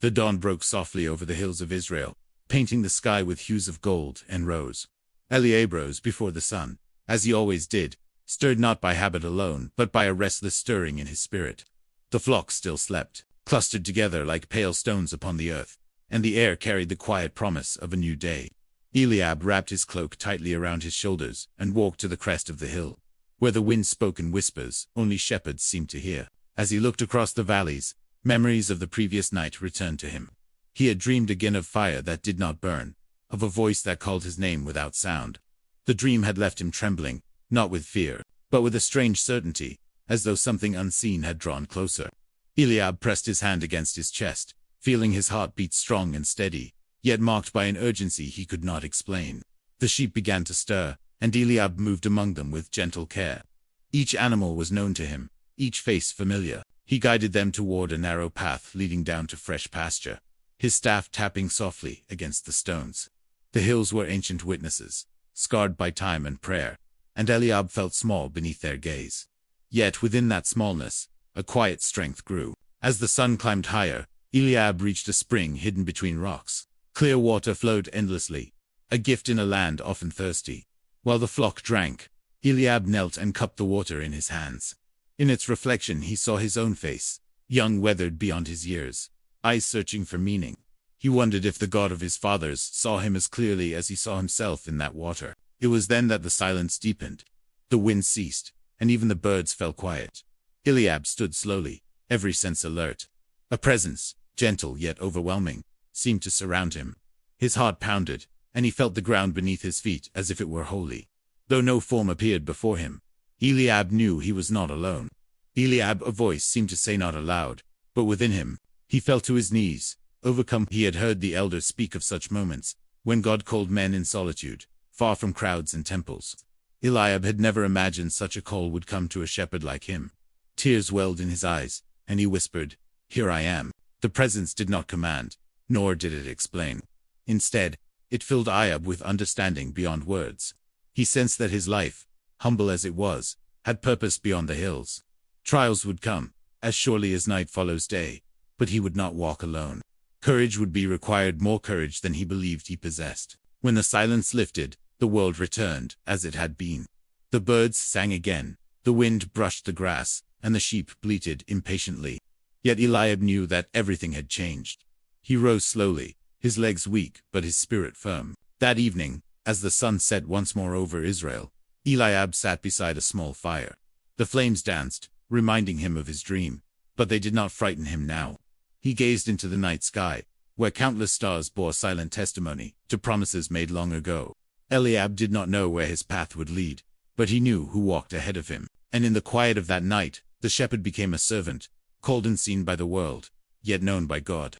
The dawn broke softly over the hills of Israel, painting the sky with hues of gold and rose. Eliab rose before the sun, as he always did, stirred not by habit alone, but by a restless stirring in his spirit. The flock still slept, clustered together like pale stones upon the earth, and the air carried the quiet promise of a new day. Eliab wrapped his cloak tightly around his shoulders and walked to the crest of the hill, where the wind spoke in whispers only shepherds seemed to hear. As he looked across the valleys, memories of the previous night returned to him. He had dreamed again of fire that did not burn, of a voice that called his name without sound. The dream had left him trembling, not with fear, but with a strange certainty, as though something unseen had drawn closer. Eliab pressed his hand against his chest, feeling his heart beat strong and steady, yet marked by an urgency he could not explain. The sheep began to stir, and Eliab moved among them with gentle care. Each animal was known to him, each face familiar. He guided them toward a narrow path leading down to fresh pasture, his staff tapping softly against the stones. The hills were ancient witnesses, scarred by time and prayer, and Eliab felt small beneath their gaze. Yet within that smallness, a quiet strength grew. As the sun climbed higher, Eliab reached a spring hidden between rocks. Clear water flowed endlessly, a gift in a land often thirsty. While the flock drank, Eliab knelt and cupped the water in his hands. In its reflection he saw his own face, young, weathered beyond his years, eyes searching for meaning. He wondered if the God of his fathers saw him as clearly as he saw himself in that water. It was then that the silence deepened. The wind ceased, and even the birds fell quiet. Eliab stood slowly, every sense alert. A presence, gentle yet overwhelming, seemed to surround him. His heart pounded, and he felt the ground beneath his feet as if it were holy. Though no form appeared before him, Eliab knew he was not alone. Eliab, a voice seemed to say not aloud, but within him. He fell to his knees, overcome. He had heard the elders speak of such moments, when God called men in solitude, far from crowds and temples. Eliab had never imagined such a call would come to a shepherd like him. Tears welled in his eyes, and he whispered, "Here I am." The presence did not command, nor did it explain. Instead, it filled Eliab with understanding beyond words. He sensed that his life, humble as it was, had purpose beyond the hills. Trials would come, as surely as night follows day, but he would not walk alone. Courage would be required, more courage than he believed he possessed. When the silence lifted, the world returned as it had been. The birds sang again, the wind brushed the grass, and the sheep bleated impatiently. Yet Eliab knew that everything had changed. He rose slowly, his legs weak but his spirit firm. That evening, as the sun set once more over Israel, Eliab sat beside a small fire. The flames danced, reminding him of his dream, but they did not frighten him now. He gazed into the night sky, where countless stars bore silent testimony to promises made long ago. Eliab did not know where his path would lead, but he knew who walked ahead of him. And in the quiet of that night, the shepherd became a servant, called and seen by the world, yet known by God.